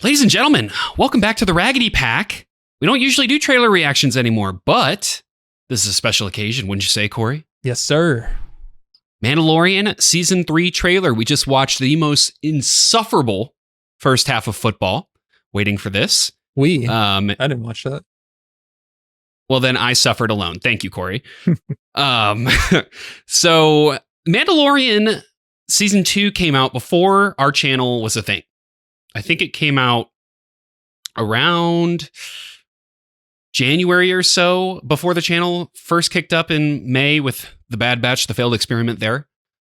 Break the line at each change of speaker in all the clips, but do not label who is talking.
Ladies and gentlemen, welcome back to the Raggedy Pack. We don't usually do trailer reactions anymore, but this is a special occasion, wouldn't you say, Corey?
Yes, sir.
Mandalorian Season 3 trailer. We just watched the most insufferable first half of football. Waiting for this.
I didn't watch that.
Well, then I suffered alone. Thank you, Corey. So Mandalorian Season 2 came out before our channel was a thing. I think it came out around January or so before the channel first kicked up in May with the Bad Batch, the failed experiment there.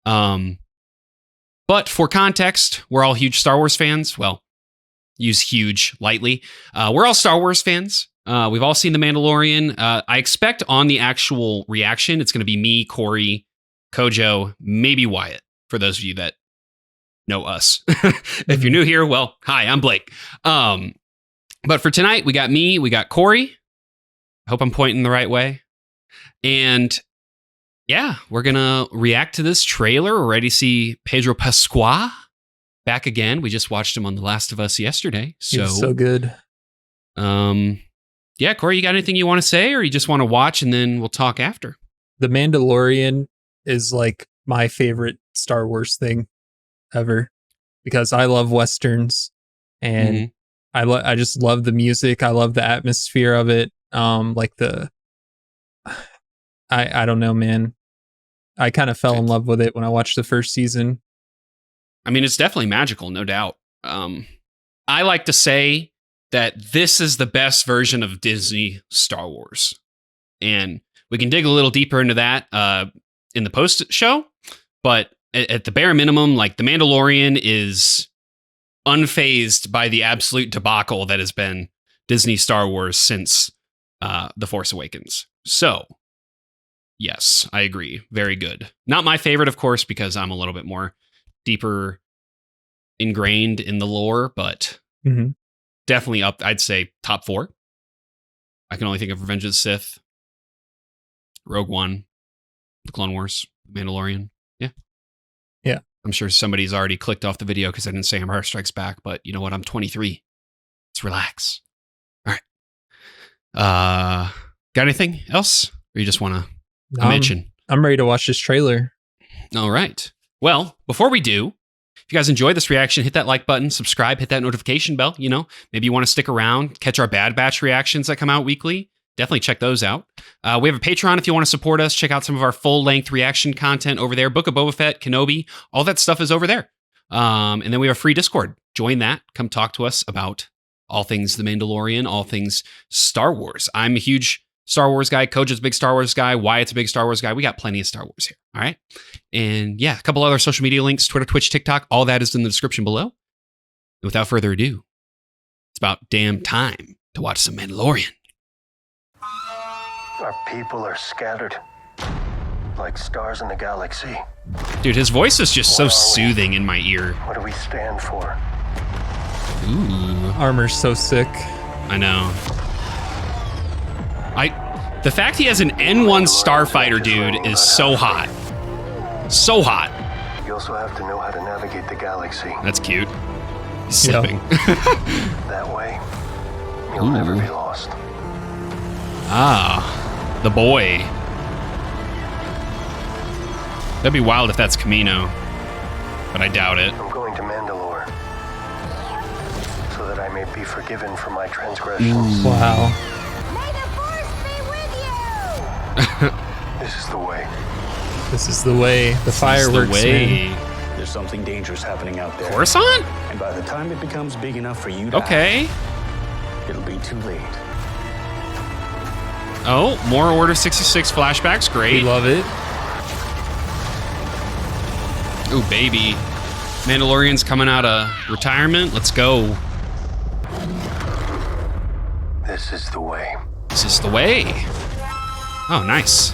But for context, we're all huge Star Wars fans. Well, use huge lightly. We're all Star Wars fans. We've all seen The Mandalorian. I expect on the actual reaction, it's going to be me, Corey, Kojo, maybe Wyatt, for those of you that know us. If you're new here, well, hi, I'm Blake. But for tonight, we got me, we got Corey. I hope I'm pointing the right way. And yeah, we're going to react to this trailer. We're ready to see Pedro Pascal back again. We just watched him on The Last of Us yesterday.
He's so good.
Yeah, Corey, you got anything you want to say, or you just want to watch and then we'll talk after?
The Mandalorian is like my favorite Star Wars thing ever because I love Westerns and I just love the music. I love the atmosphere of it. I don't know, man. I kind of fell in love with it when I watched the first season.
I mean, it's definitely magical, no doubt. I like to say that this is the best version of Disney Star Wars. And we can dig a little deeper into that in the post show. But at the bare minimum, like The Mandalorian is unfazed by the absolute debacle that has been Disney Star Wars since The Force Awakens. So, yes, I agree. Very good. Not my favorite, of course, because I'm a little bit more deeper ingrained in the lore, but definitely up, I'd say, top 4. I can only think of Revenge of the Sith, Rogue One, The Clone Wars, Mandalorian. Yeah. I'm sure somebody's already clicked off the video because I didn't say Empire Strikes Back, but you know what? I'm 23. Let's relax. All right. Got anything else? Or you just want to mention?
I'm ready to watch this trailer.
All right. Well, before we do, if you guys enjoyed this reaction, hit that like button, subscribe, hit that notification bell. You know, maybe you want to stick around, catch our Bad Batch reactions that come out weekly. Definitely check those out. We have a Patreon if you want to support us. Check out some of our full-length reaction content over there. Book of Boba Fett, Kenobi, all that stuff is over there. And then we have a free Discord. Join that. Come talk to us about all things The Mandalorian, all things Star Wars. I'm a huge Star Wars guy. Koja's a big Star Wars guy. Wyatt's a big Star Wars guy. We got plenty of Star Wars here. All right. And yeah, a couple other social media links, Twitter, Twitch, TikTok. All that is in the description below. And without further ado, it's about damn time to watch some Mandalorian.
Our people are scattered like stars in the galaxy.
Dude, his voice is just so soothing in my ear.
What do we stand for?
Ooh.
Armor's so sick.
I know. The fact he has an N1 starfighter, dude, is so hot. So hot.
You also have to know how to navigate the galaxy.
That's cute. He's sleeping.
That way, you'll never be lost.
Ah, the boy. That'd be wild if that's Camino, but I doubt it.
I'm going to Mandalore so that I may be forgiven for my transgressions.
Wow.
May the Force be with you!
This is the way.
This is the way. The fireworks, man.
There's something dangerous happening out there.
Coruscant?
And by the time it becomes big enough for you to act, it'll be too late.
Oh, more Order 66 flashbacks. Great.
We love it.
Ooh, baby. Mandalorian's coming out of retirement. Let's go.
This is the way.
This is the way. Oh, nice.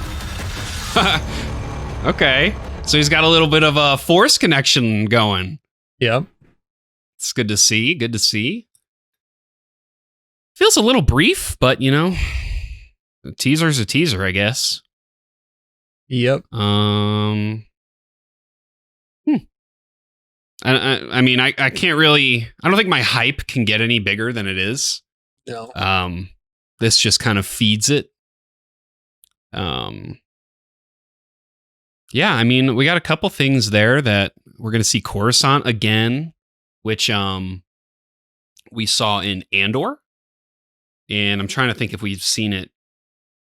Okay. So he's got a little bit of a Force connection going.
Yep.
It's good to see. Good to see. Feels a little brief, but you know, a teaser's a teaser, I guess.
Yep.
I mean, I can't really. I don't think my hype can get any bigger than it is.
No.
This just kind of feeds it. Yeah, I mean, we got a couple things there that we're going to see Coruscant again, which we saw in Andor. And I'm trying to think if we've seen it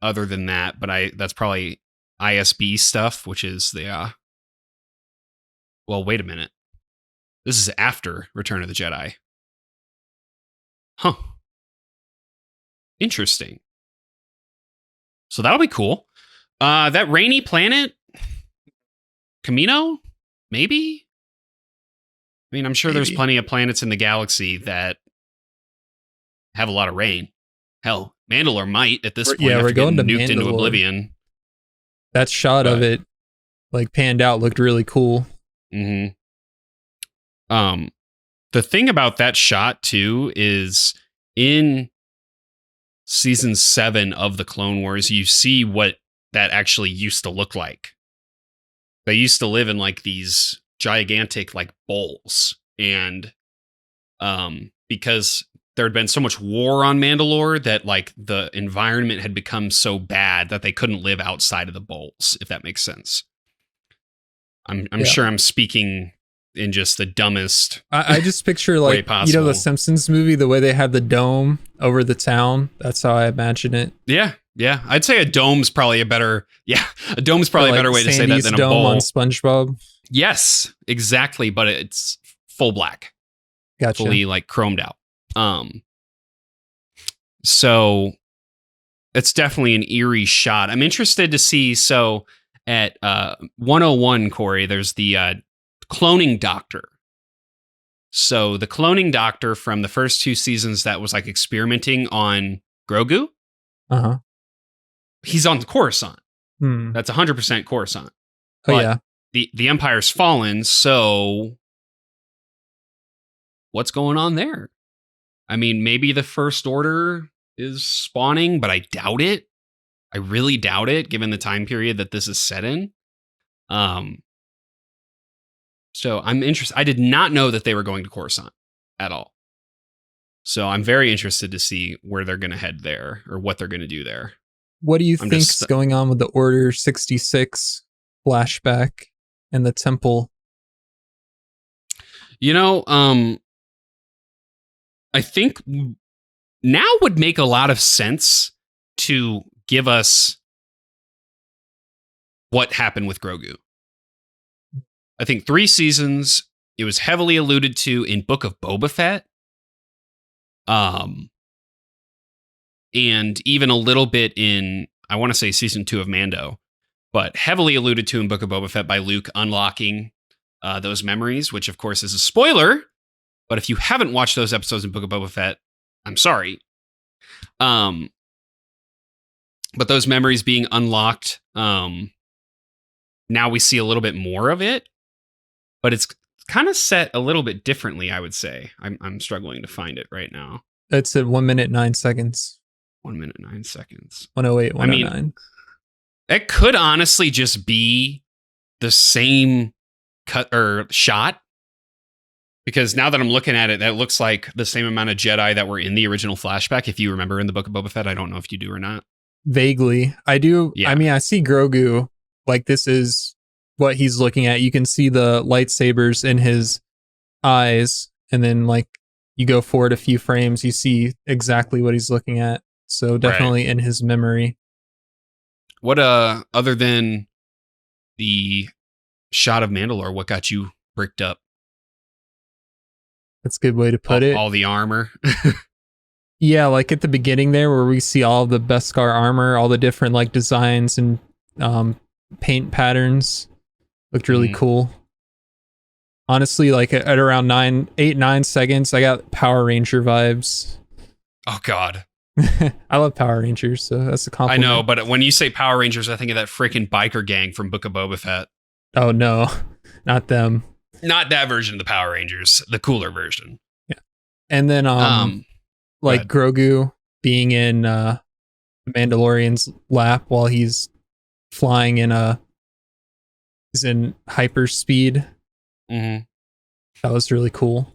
other than that, but that's probably ISB stuff, which is the well, wait a minute. This is after Return of the Jedi. Huh. Interesting. So that'll be cool. That rainy planet, Camino, maybe? I mean, I'm sure there's plenty of planets in the galaxy that have a lot of rain. Hell, Mandalore might at this point.
Yeah, we're going to
nuked
Mandalore.
Into oblivion.
That shot of it, like panned out, looked really cool.
Mm-hmm. The thing about that shot too is in season 7 of the Clone Wars, you see what that actually used to look like. They used to live in like these gigantic like bowls, and because there had been so much war on Mandalore that like the environment had become so bad that they couldn't live outside of the bowls, if that makes sense. I'm sure I'm speaking in just the dumbest.
I just picture like, you know, the Simpsons movie, the way they had the dome over the town. That's how I imagine it.
Yeah. I'd say a dome's probably a better way to say that than a
dome
bowl.
on SpongeBob.
Yes, exactly. But it's full black.
Gotcha.
Fully like chromed out. So it's definitely an eerie shot. I'm interested to see. So at 101, Corey, there's the cloning doctor. So the cloning doctor from the first 2 seasons that was like experimenting on Grogu.
Uh-huh.
He's on Coruscant. That's 100% Coruscant.
Oh, yeah.
The Empire's fallen, so what's going on there? I mean, maybe the First Order is spawning, but I doubt it. I really doubt it, given the time period that this is set in. So I'm interested. I did not know that they were going to Coruscant at all. So I'm very interested to see where they're going to head there, or what they're going to do there.
What do you think's going on with the Order 66 flashback and the temple?
You know, I think now would make a lot of sense to give us what happened with Grogu. I think 3 seasons, it was heavily alluded to in Book of Boba Fett. And even a little bit in, I want to say season 2 of Mando, but heavily alluded to in Book of Boba Fett by Luke unlocking those memories, which of course is a spoiler. But if you haven't watched those episodes in Book of Boba Fett, I'm sorry. But those memories being unlocked, now we see a little bit more of it. But it's kind of set a little bit differently, I would say. I'm struggling to find it right now.
It's at 1 minute 9 seconds.
1 minute 9 seconds.
108, 109.
I mean, it could honestly just be the same cut or shot. Because now that I'm looking at it, that looks like the same amount of Jedi that were in the original flashback. If you remember in the Book of Boba Fett, I don't know if you do or not.
Vaguely. I do. Yeah. I mean, I see Grogu. Like, this is what he's looking at. You can see the lightsabers in his eyes. And then, like, you go forward a few frames, you see exactly what he's looking at. So definitely in his memory.
What, other than the shot of Mandalore, what got you bricked up?
That's a good way to put it.
All the armor.
Yeah, like at the beginning there where we see all the Beskar armor, all the different like designs and paint patterns. Looked really cool. Honestly, like at around 8-9 seconds, I got Power Ranger vibes.
Oh God.
I love Power Rangers, so that's a compliment.
I know, but when you say Power Rangers, I think of that freaking biker gang from Book of Boba Fett.
Oh no, not them.
Not that version of the Power Rangers, the cooler version.
Yeah. And then like Grogu being in the Mandalorian's lap while he's flying he's in hyper speed.
Mm-hmm.
That was really cool.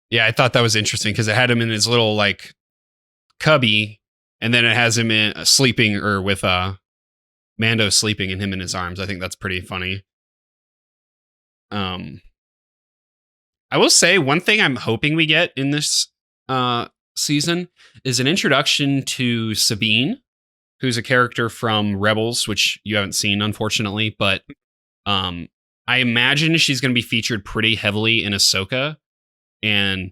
Yeah, I thought that was interesting because it had him in his little like cubby, and then it has him in sleeping or with Mando sleeping and him in his arms. I think that's pretty funny. I will say one thing I'm hoping we get in this season is an introduction to Sabine, who's a character from Rebels, which you haven't seen, unfortunately, but I imagine she's going to be featured pretty heavily in Ahsoka. And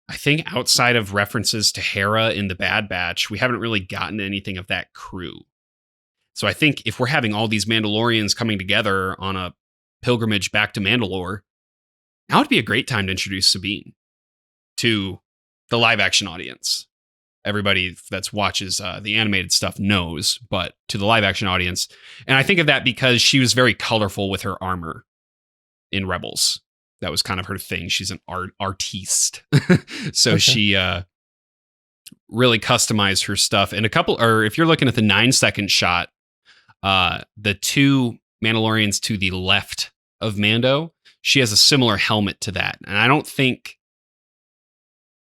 I think outside of references to Hera in the Bad Batch, we haven't really gotten anything of that crew. So I think if we're having all these Mandalorians coming together on a pilgrimage back to Mandalore, now would be a great time to introduce Sabine to the live action audience. Everybody that watches the animated stuff knows, but to the live action audience. And I think of that because she was very colorful with her armor in Rebels. That was kind of her thing. She's an artiste. So
Okay.
she really customized her stuff. And if you're looking at the 9-second shot, the two Mandalorians to the left of Mando, she has a similar helmet to that. And I don't think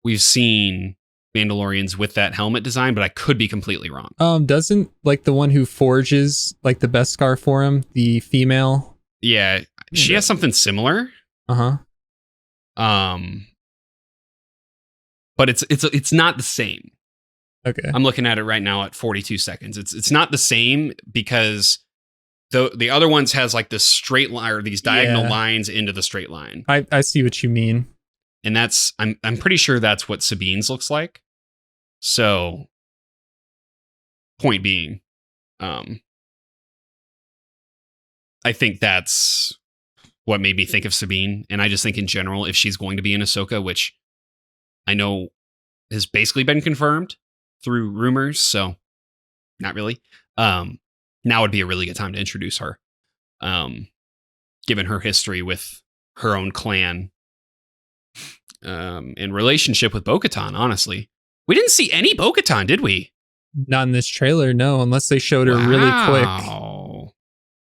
we've seen Mandalorians with that helmet design, but I could be completely wrong.
Doesn't like the one who forges like the Beskar for him, the female?
Yeah, she has something similar.
Uh-huh.
But it's not the same.
Okay.
I'm looking at it right now at 42 seconds. It's not the same because the other ones has like this straight line or these diagonal lines into the straight line.
I see what you mean.
And that's I'm pretty sure that's what Sabine's looks like. So point being, I think that's what made me think of Sabine. And I just think in general, if she's going to be in Ahsoka, which I know has basically been confirmed through rumors, so not really. Now would be a really good time to introduce her, given her history with her own clan, in relationship with Bo-Katan. Honestly, we didn't see any Bo-Katan, did we?
Not in this trailer, no, unless they showed her really quick.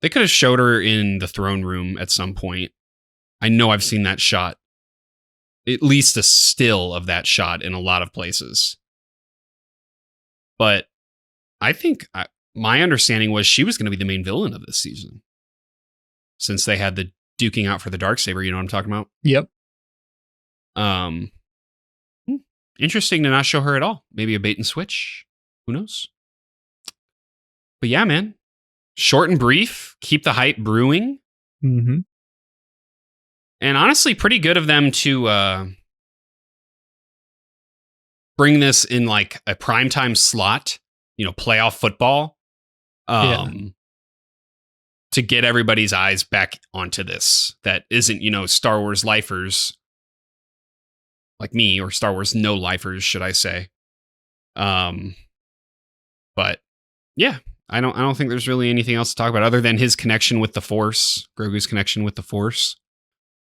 They could have showed her in the throne room at some point. I know I've seen that shot, at least a still of that shot in a lot of places. But I think my understanding was she was going to be the main villain of this season, since they had the duking out for the Darksaber. You know what I'm talking about?
Yep.
Interesting to not show her at all. Maybe a bait and switch. Who knows? But yeah, man. Short and brief. Keep the hype brewing.
Mm-hmm.
And honestly, pretty good of them to bring this in like a primetime slot, playoff football, to get everybody's eyes back onto this. That isn't, Star Wars lifers like me, or Star Wars no lifers, should I say. But yeah, I don't think there's really anything else to talk about other than his connection with the Force, Grogu's connection with the Force.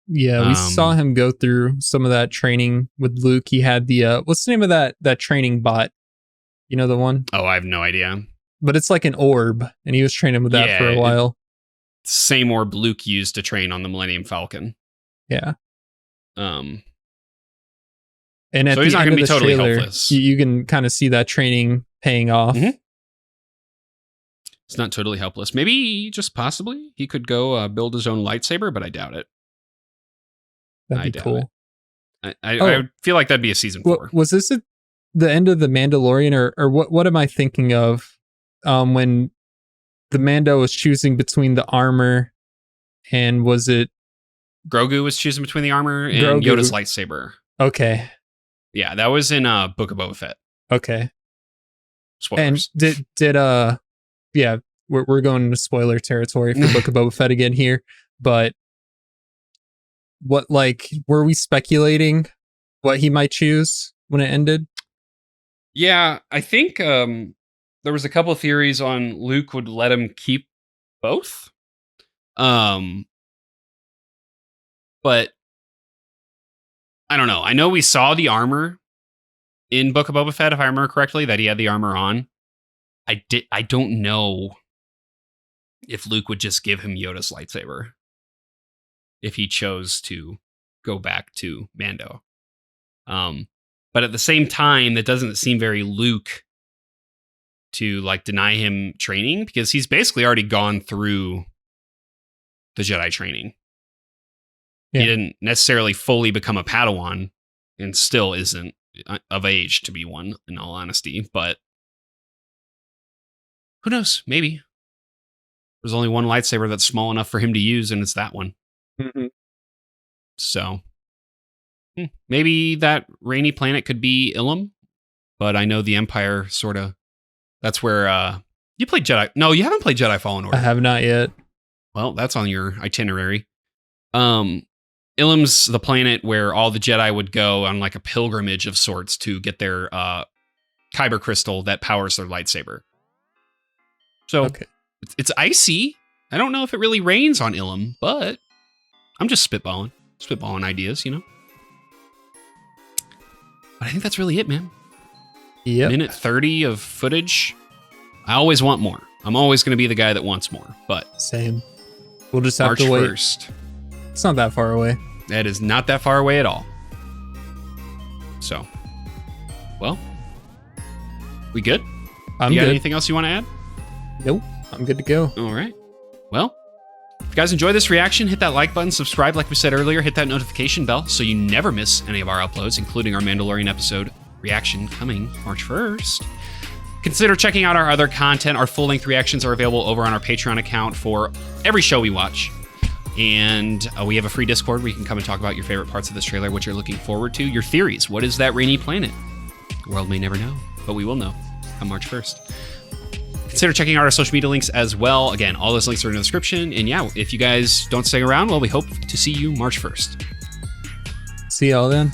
Yeah, we saw him go through some of that training with Luke. He had the what's the name of that training bot? You know the one?
Oh, I have no idea.
But it's like an orb, and he was training with that for a while.
Same orb Luke used to train on the Millennium Falcon.
Yeah.
And
at
so he's
the
not
end
going to
of
be
the
totally
trailer,
helpless.
you can kind of see that training paying off.
Mm-hmm. It's not totally helpless. Maybe just possibly he could go build his own lightsaber, but I doubt it.
That'd be cool.
I feel like that'd be a season 4.
Was this at the end of the Mandalorian, or what am I thinking of? When the Mando was choosing between the armor and was it
Grogu was choosing between the armor and
Grogu.
Yoda's lightsaber.
Okay.
Yeah, that was in Book of Boba Fett.
Okay.
Spoilers.
And did yeah, we're going into spoiler territory for Book of Boba Fett again here, but what, like, were we speculating what he might choose when it ended?
Yeah, I think there was a couple of theories on Luke would let him keep both. But I don't know. I know we saw the armor in Book of Boba Fett, if I remember correctly, that he had the armor on. I don't know if Luke would just give him Yoda's lightsaber. if he chose to go back to Mando. But at the same time, that doesn't seem very Luke to like deny him training, because he's basically already gone through the Jedi training.
Yeah.
He didn't necessarily fully become a Padawan and still isn't of age to be one, in all honesty, but who knows? Maybe. There's only one lightsaber that's small enough for him to use, and it's that one.
Mm-hmm.
So maybe that rainy planet could be Ilum, but I know the Empire sort of, that's where you played Jedi. No, you haven't played Jedi Fallen Order.
I have not yet.
Well, that's on your itinerary. Ilum's the planet where all the Jedi would go on like a pilgrimage of sorts to get their kyber crystal that powers their lightsaber. So it's icy. I don't know if it really rains on Ilum, but I'm just spitballing ideas, you know? But I think that's really it, man.
Yep.
Minute 30 of footage. I always want more. I'm always going to be the guy that wants more, but
same. We'll just have
March
to wait.
1st.
It's not that far away.
That is not that far away at all. So, well, we good?
I'm
you got
good.
anything else you want to add?
Nope. I'm good to go.
All right. Well, if you guys enjoy this reaction, hit that like button, subscribe like we said earlier, hit that notification bell so you never miss any of our uploads, including our Mandalorian episode reaction coming March 1st. Consider checking out our other content. Our full-length reactions are available over on our Patreon account for every show we watch. And we have a free Discord where you can come and talk about your favorite parts of this trailer, what you're looking forward to, your theories. What is that rainy planet? The world may never know, but we will know on March 1st. Consider checking out our social media links as well. Again, all those links are in the description. And yeah, if you guys don't stick around, well, we hope to see you March 1st.
See y'all then.